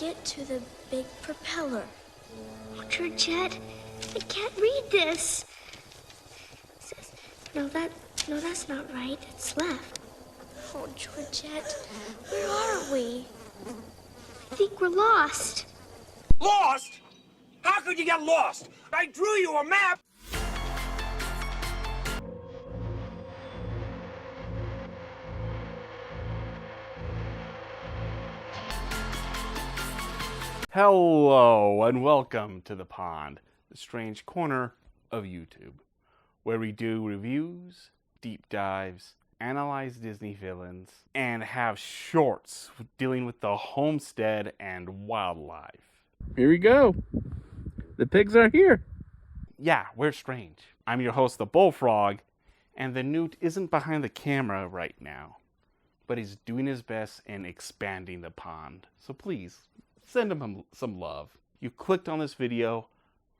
get to the big propeller? Oh, Georgette, I can't read this. It says, no, that's not right. It's left. Oh, Georgette, where are we? I think we're lost. Lost? How could you get lost? I drew you a map. Hello and welcome to The Pond, the strange corner of YouTube, where we do reviews, deep dives, analyze Disney villains, and have shorts dealing with the homestead and wildlife. Here we go. The pigs are here. Yeah, we're strange. I'm your host, the Bullfrog, and the Newt isn't behind the camera right now, but he's doing his best in expanding the pond. So please, send him some love. You clicked on this video,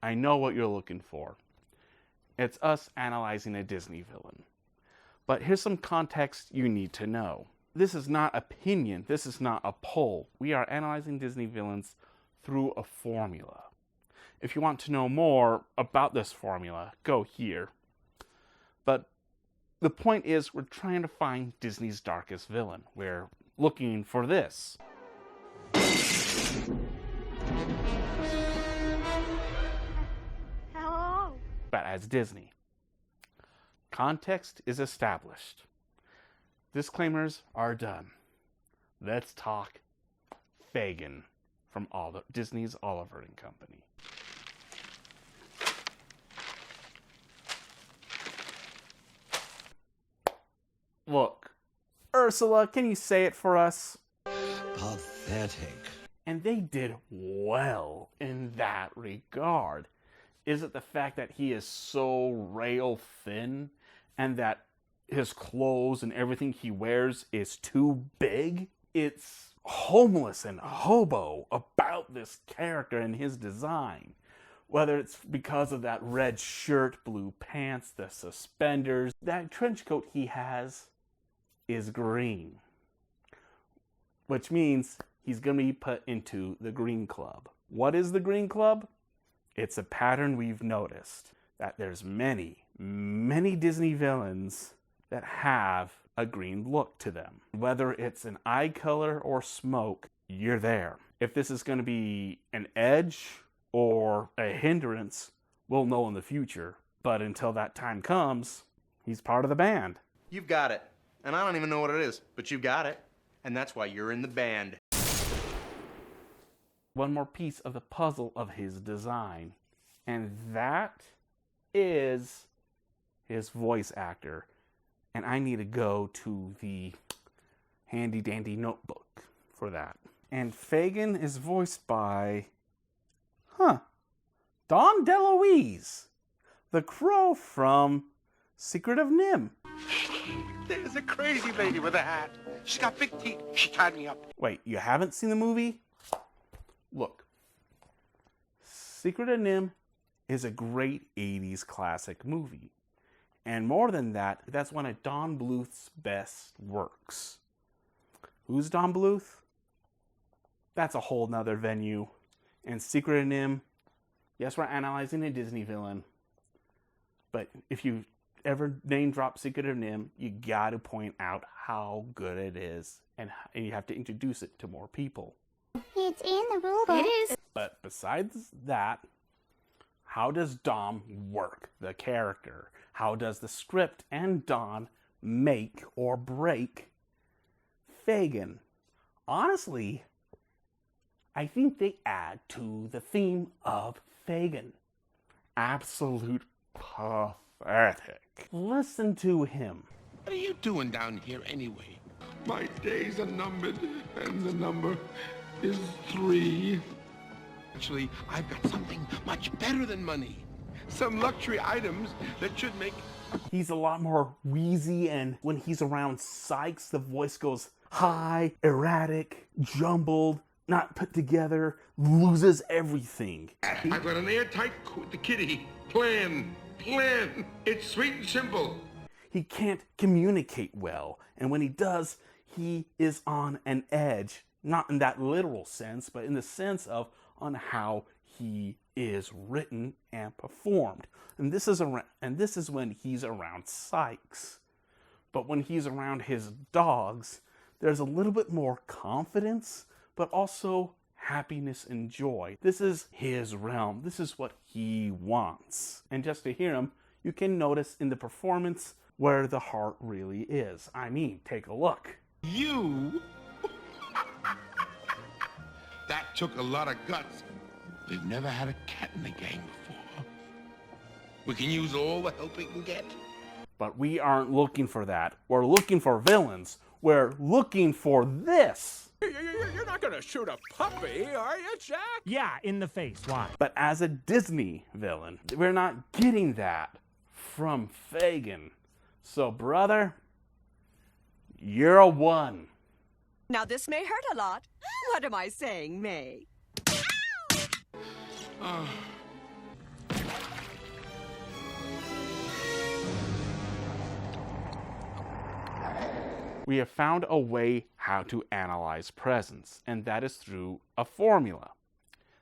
I know what you're looking for. It's us analyzing a Disney villain. But here's some context you need to know. This is not opinion, this is not a poll. We are analyzing Disney villains through a formula. If you want to know more about this formula, go here. But the point is, we're trying to find Disney's darkest villain. We're looking for this. Hello. But as Disney. Context is established. Disclaimers are done. Let's talk Fagan from Disney's Oliver and Company. Look, Ursula, can you say it for us? Pathetic. And they did well in that regard. Is it the fact that he is so rail thin and that his clothes and everything he wears is too big? It's homeless and hobo about this character and his design. Whether it's because of that red shirt, blue pants, the suspenders, that trench coat he has is green. Which means he's going to be put into the Green Club. What is the Green Club? It's a pattern we've noticed, that there's many Disney villains that have a green look to them. Whether it's an eye color or smoke, you're there. If this is going to be an edge or a hindrance, we'll know in the future. But until that time comes, he's part of the band. You've got it. And I don't even know what it is, but you've got it. And that's why you're in the band. One more piece of the puzzle of his design, and that is his voice actor. And I need to go to the handy dandy notebook for that. And Fagan is voiced by, Don DeLuise, the crow from Secret of Nim. There's a crazy lady with a hat. She's got big teeth. She tied me up. Wait, you haven't seen the movie? Look, Secret of Nim is a great 80s classic movie. And more than that, that's one of Don Bluth's best works. Who's Don Bluth? That's a whole nother venue. And Secret of Nim, yes, we're analyzing a Disney villain. But if you ever name drop Secret of Nim, you got to point out how good it is. And you have to introduce it to more people. It's in the rule book. It is. But besides that, how does Dom work the character? How does the script and Don make or break Fagan? Honestly, I think they add to the theme of Fagan. Absolute pathetic. Listen to him. What are you doing down here anyway? My days are numbered, and the number is 3. Actually, I've got something much better than money. Some luxury items that should make... He's a lot more wheezy, and when he's around Sykes, the voice goes high, erratic, jumbled, not put together, loses everything. I've got an airtight kitty. Plan. It's sweet and simple. He can't communicate well, and when he does, he is on an edge. Not in that literal sense, but in the sense of on how he is written and performed. And this is when he's around Sykes. But when he's around his dogs, there's a little bit more confidence, but also happiness and joy. This is his realm. This is what he wants. And just to hear him, you can notice in the performance where the heart really is. I mean, take a look. You? That took a lot of guts. We've never had a cat in the gang before. We can use all the help we can get. But we aren't looking for that. We're looking for villains. We're looking for this. You're not gonna shoot a puppy, are you, Jack? Yeah, in the face. Why? But as a Disney villain, we're not getting that from Fagan. So, brother, you're a 1. Now this may hurt a lot. What am I saying, May? We have found a way how to analyze presence, and that is through a formula.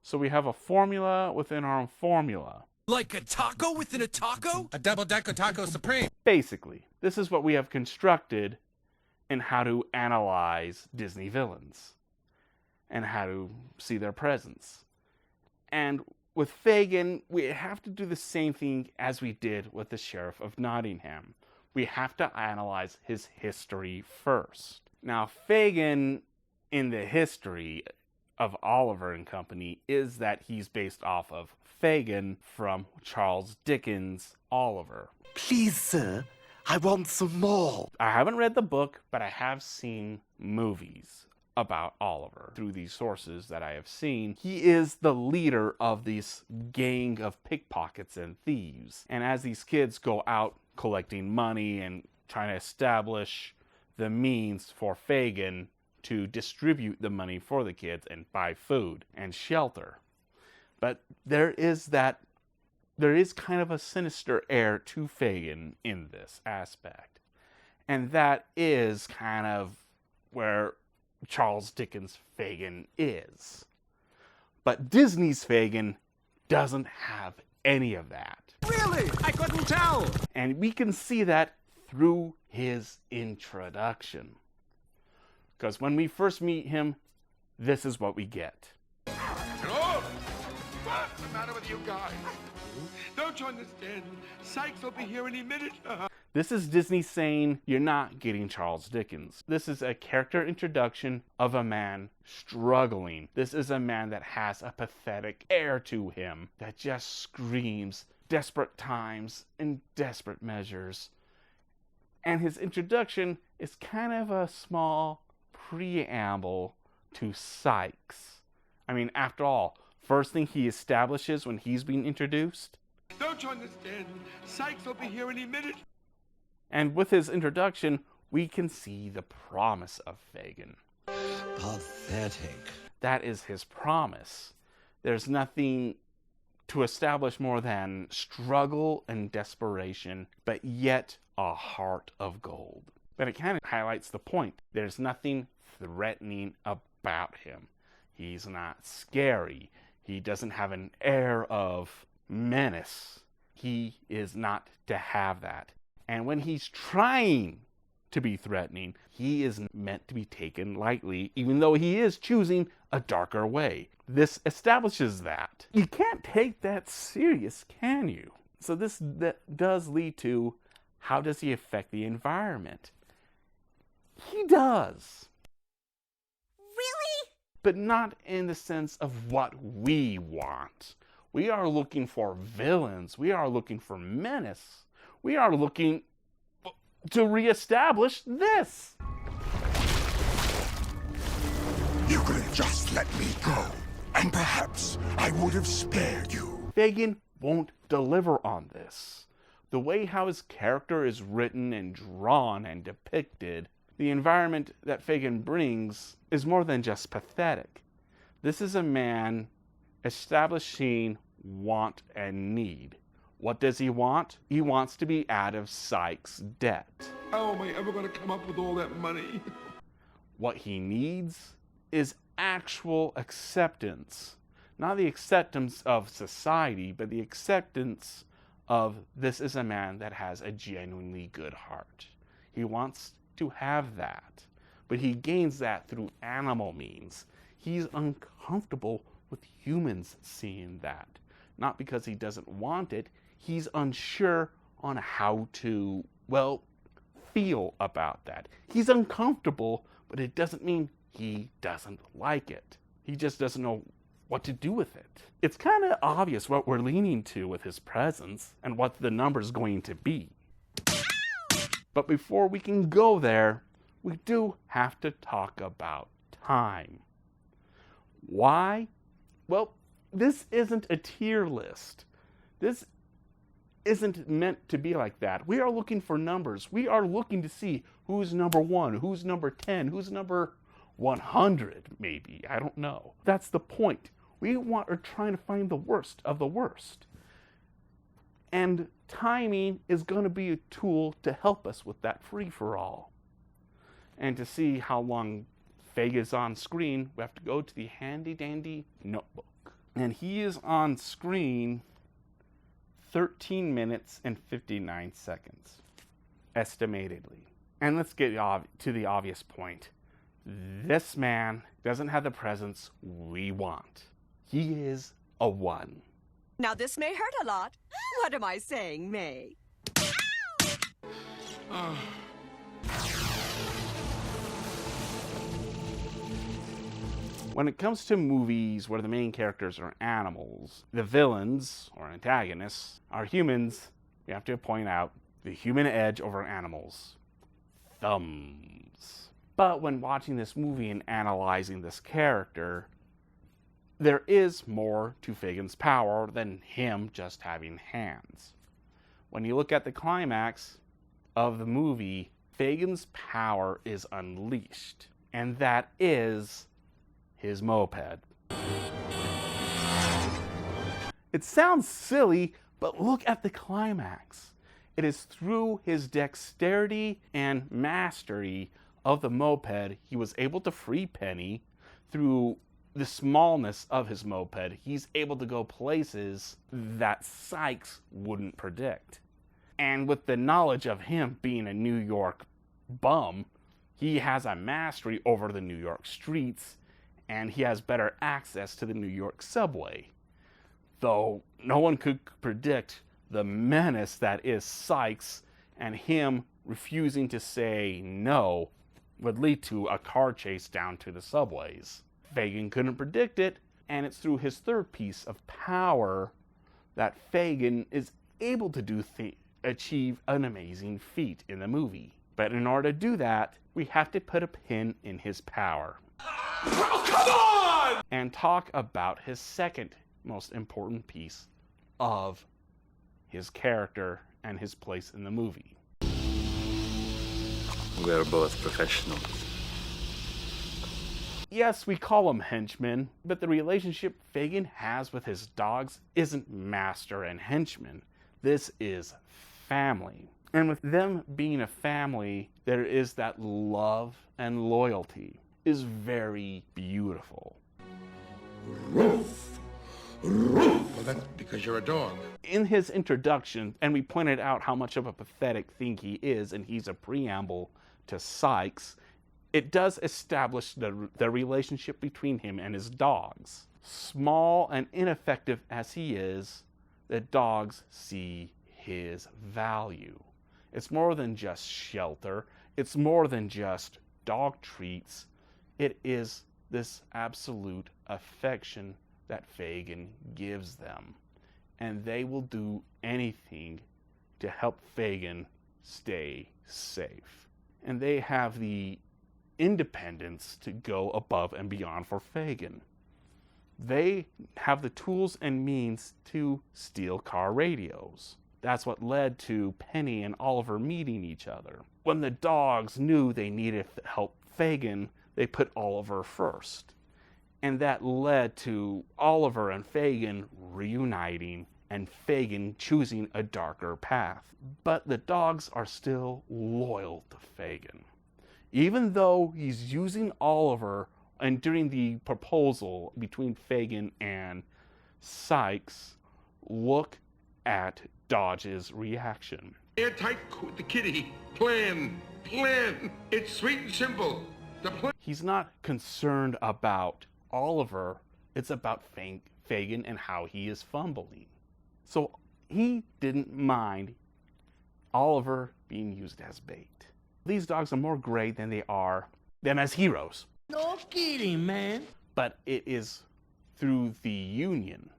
So we have a formula within our own formula. Like a taco within a taco? A double-decker taco supreme. Basically, this is what we have constructed in how to analyze Disney villains and how to see their presence. And with Fagan, we have to do the same thing as we did with the Sheriff of Nottingham. We have to analyze his history first. Now, Fagan, in the history of Oliver and Company, is that he's based off of Fagan from Charles Dickens' Oliver. Please, sir, I want some more. I haven't read the book, but I have seen movies about Oliver. Through these sources that I have seen, he is the leader of this gang of pickpockets and thieves. And as these kids go out collecting money and trying to establish the means for Fagan to distribute the money for the kids and buy food and shelter. But there is kind of a sinister air to Fagan in this aspect. And that is kind of where Charles Dickens' Fagan is. But Disney's Fagan doesn't have any of that. Really? I couldn't tell. And we can see that through his introduction. Because when we first meet him, this is what we get. Hello? What's the matter with you guys? Don't you understand? Sykes will be here any minute. This is Disney saying, you're not getting Charles Dickens. This is a character introduction of a man struggling. This is a man that has a pathetic air to him that just screams desperate times and desperate measures. And his introduction is kind of a small preamble to Sykes. I mean, after all, first thing he establishes when he's being introduced. Don't you understand? Sykes will be here any minute. And with his introduction, we can see the promise of Fagan. Pathetic. That is his promise. There's nothing to establish more than struggle and desperation, but yet a heart of gold. But it kind of highlights the point. There's nothing threatening about him. He's not scary. He doesn't have an air of menace. He is not to have that. And when he's trying to be threatening, he is meant to be taken lightly, even though he is choosing a darker way. This establishes that. You can't take that serious, can you? So that does lead to, how does he affect the environment? He does. Really? But not in the sense of what we want. We are looking for villains. We are looking for menace. We are looking to reestablish this. You could have just let me go, and perhaps I would have spared you. Fagan won't deliver on this. The way how his character is written and drawn and depicted, the environment that Fagan brings is more than just pathetic. This is a man establishing want and need. What does he want? He wants to be out of Sykes' debt. How am I ever going to come up with all that money? What he needs is actual acceptance. Not the acceptance of society, but the acceptance of this is a man that has a genuinely good heart. He wants to have that, but he gains that through animal means. He's uncomfortable with humans seeing that. Not because he doesn't want it, he's unsure on how to, well, feel about that. He's uncomfortable, but it doesn't mean he doesn't like it. He just doesn't know what to do with it. It's kind of obvious what we're leaning to with his presence and what the number's going to be. But before we can go there, we do have to talk about time. Why? Well, this isn't a tier list. This isn't meant to be like that. We are looking for numbers. We are looking to see who's number 1, who's number 10, who's number 100, maybe. I don't know. That's the point. We are trying to find the worst of the worst. And timing is going to be a tool to help us with that free-for-all. And to see how long Fagan is on screen, we have to go to the handy-dandy notebook. And he is on screen 13 minutes and 59 seconds, estimatedly. And let's get to the obvious point. This man doesn't have the presence we want. He is a 1. Now this may hurt a lot. What am I saying, May? When it comes to movies where the main characters are animals, the villains, or antagonists, are humans, we have to point out the human edge over animals. Thumbs. But when watching this movie and analyzing this character, there is more to Fagan's power than him just having hands. When you look at the climax of the movie, Fagan's power is unleashed, and that is his moped. It sounds silly, but look at the climax. It is through his dexterity and mastery of the moped he was able to free Penny. Through the smallness of his moped, he's able to go places that Sykes wouldn't predict. And with the knowledge of him being a New York bum, he has a mastery over the New York streets, and he has better access to the New York subway. Though no one could predict the menace that is Sykes, and him refusing to say no would lead to a car chase down to the subways. Fagan couldn't predict it, and it's through his third piece of power that Fagan is able to achieve an amazing feat in the movie. But in order to do that, we have to put a pin in his power. Oh, come on! And talk about his second most important piece of his character and his place in the movie. We're both professionals. Yes, we call them henchmen, but the relationship Fagan has with his dogs isn't master and henchman. This is family. And with them being a family, there is that love and loyalty. Is very beautiful. Roof! Roof! Well, that's because you're a dog. In his introduction, and we pointed out how much of a pathetic thing he is, and he's a preamble to Sykes, it does establish the relationship between him and his dogs. Small and ineffective as he is, the dogs see his value. It's more than just shelter. It's more than just dog treats. It is this absolute affection that Fagan gives them. And they will do anything to help Fagan stay safe. And they have the independence to go above and beyond for Fagan. They have the tools and means to steal car radios. That's what led to Penny and Oliver meeting each other. When the dogs knew they needed help Fagan, they put Oliver first. And that led to Oliver and Fagan reuniting and Fagan choosing a darker path. But the dogs are still loyal to Fagan. Even though he's using Oliver And during the proposal between Fagan and Sykes, look at Dodge's reaction. Airtight with the kitty. Plan. It's sweet and simple. The plan. He's not concerned about Oliver. It's about Fagan and how he is fumbling. So he didn't mind Oliver being used as bait. These dogs are more great than they are them as heroes. No kidding, man. But it is through the union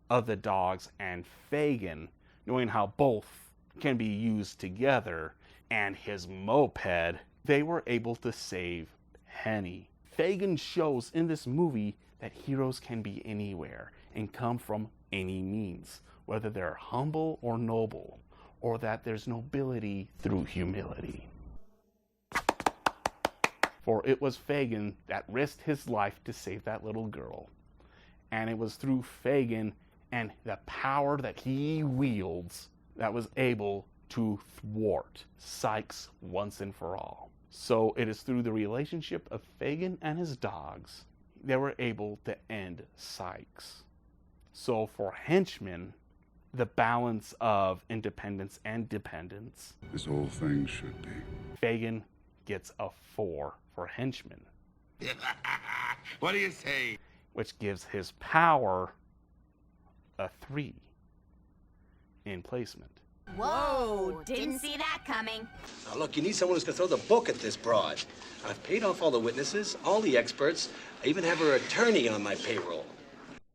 of the dogs and Fagan, knowing how both can be used together, and his moped, they were able to save Penny. Fagan shows in this movie that heroes can be anywhere and come from any means, whether they're humble or noble, or that there's nobility through humility. For it was Fagan that risked his life to save that little girl. And it was through Fagan and the power that he wields that was able to thwart Sykes once and for all. So it is through the relationship of Fagan and his dogs they were able to end Sykes. So for henchmen, the balance of independence and dependence, This whole thing should be. Fagan gets a 4 for henchmen. What do you say? Which gives his power a 3 in placement. Whoa, didn't see that coming. Now look, you need someone who's gonna throw the book at this broad. I've paid off all the witnesses, all the experts. I even have her attorney on my payroll.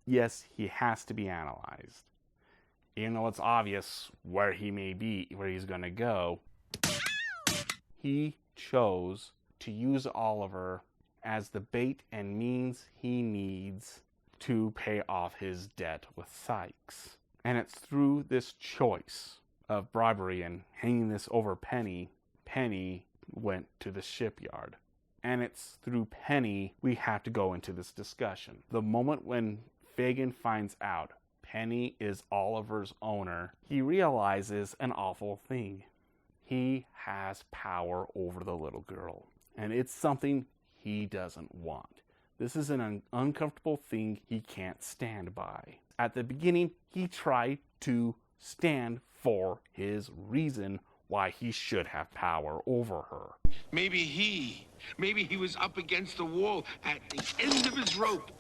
Yes, he has to be analyzed. Even though it's obvious where he may be, where he's going to go, he chose to use Oliver as the bait and means he needs to pay off his debt with Sykes. And it's through this choice of bribery and hanging this over Penny, Penny went to the shipyard. And it's through Penny we have to go into this discussion. The moment when Fagan finds out Penny is Oliver's owner, he realizes an awful thing. He has power over the little girl. And it's something he doesn't want. This is an uncomfortable thing he can't stand by. At the beginning, he tried to stand for his reason why he should have power over her. Maybe he was up against the wall at the end of his rope.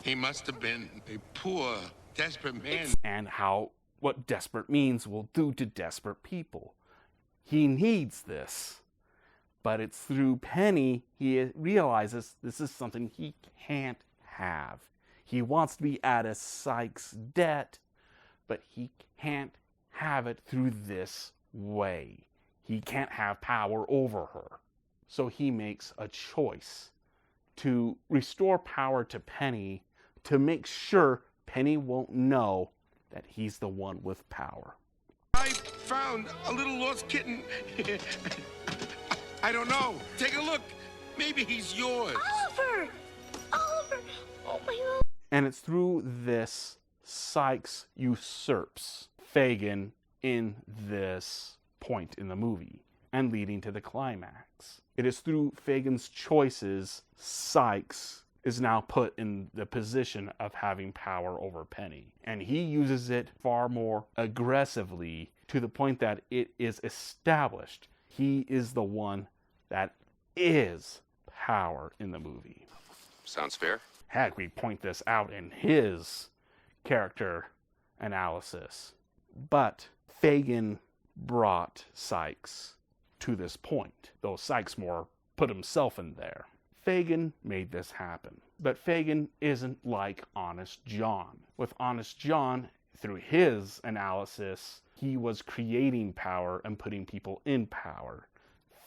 He must have been a poor, desperate man. And what desperate means will do to desperate people. He needs this. But it's through Penny he realizes this is something he can't have. He wants to be out of Sykes' debt, but he can't have it through this way. He can't have power over her. So he makes a choice to restore power to Penny to make sure Penny won't know that he's the one with power. I found a little lost kitten. I don't know. Take a look. Maybe he's yours. Oliver! Oliver! Oh my God. And it's through this Sykes usurps Fagan in this point in the movie and leading to the climax. It is through Fagan's choices Sykes is now put in the position of having power over Penny. And he uses it far more aggressively to the point that it is established he is the one that is power in the movie. Sounds fair. Hagrid point this out in his character analysis. But Fagan brought Sykes to this point, though Sykes more put himself in there. Fagan made this happen. But Fagan isn't like Honest John. With Honest John, through his analysis, he was creating power and putting people in power.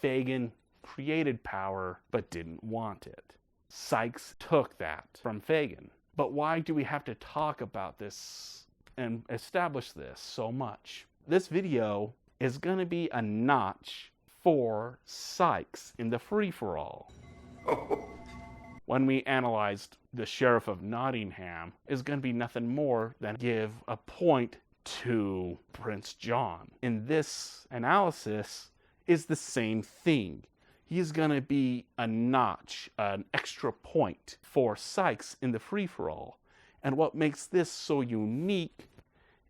Fagan created power but didn't want it. Sykes took that from Fagan. But why do we have to talk about this and establish this so much? This video is going to be a notch for Sykes in the free-for-all. When we analyzed the Sheriff of Nottingham, is going to be nothing more than give a point to Prince John. In this analysis is the same thing. he's going to be a notch, an extra point for Sykes in the free-for-all. And what makes this so unique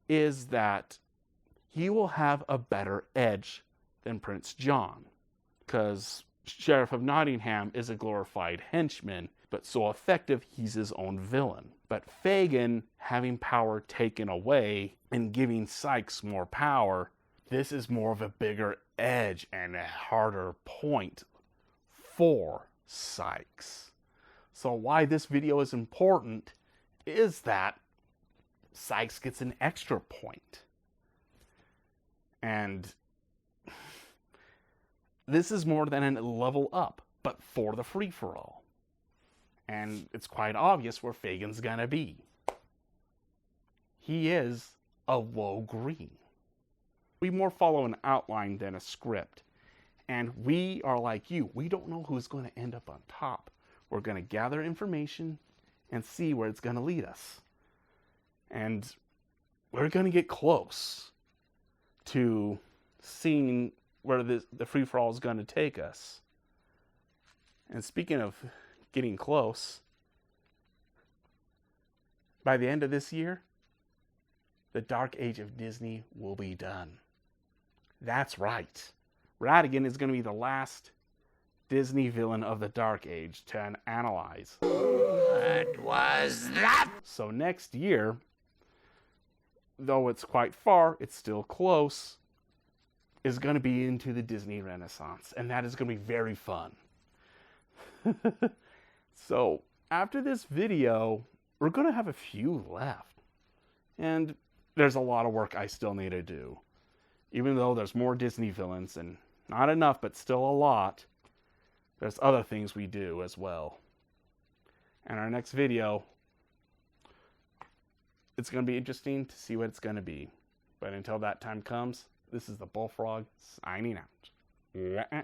is that he will have a better edge than Prince John, because Sheriff of Nottingham is a glorified henchman, but so effective he's his own villain. But Fagan having power taken away and giving Sykes more power, this is more of a bigger edge and a harder point for Sykes. So why this video is important is that Sykes gets an extra point. And this is more than a level up, but for the free-for-all. And it's quite obvious where Fagan's gonna be. He is a low green. We more follow an outline than a script. And we are like you. We don't know who's going to end up on top. We're going to gather information and see where it's going to lead us. And we're going to get close to seeing where the free-for-all is going to take us. And speaking of getting close, by the end of this year, the Dark Age of Disney will be done. That's right. Ratigan is going to be the last Disney villain of the Dark Age to analyze. What was that? So next year, though it's quite far, it's still close, is going to be into the Disney Renaissance. And that is going to be very fun. So after this video, we're going to have a few left. And there's a lot of work I still need to do. Even though there's more Disney villains, and not enough, but still a lot, there's other things we do as well. And our next video, it's going to be interesting to see what it's going to be. But until that time comes, this is the Bullfrog signing out.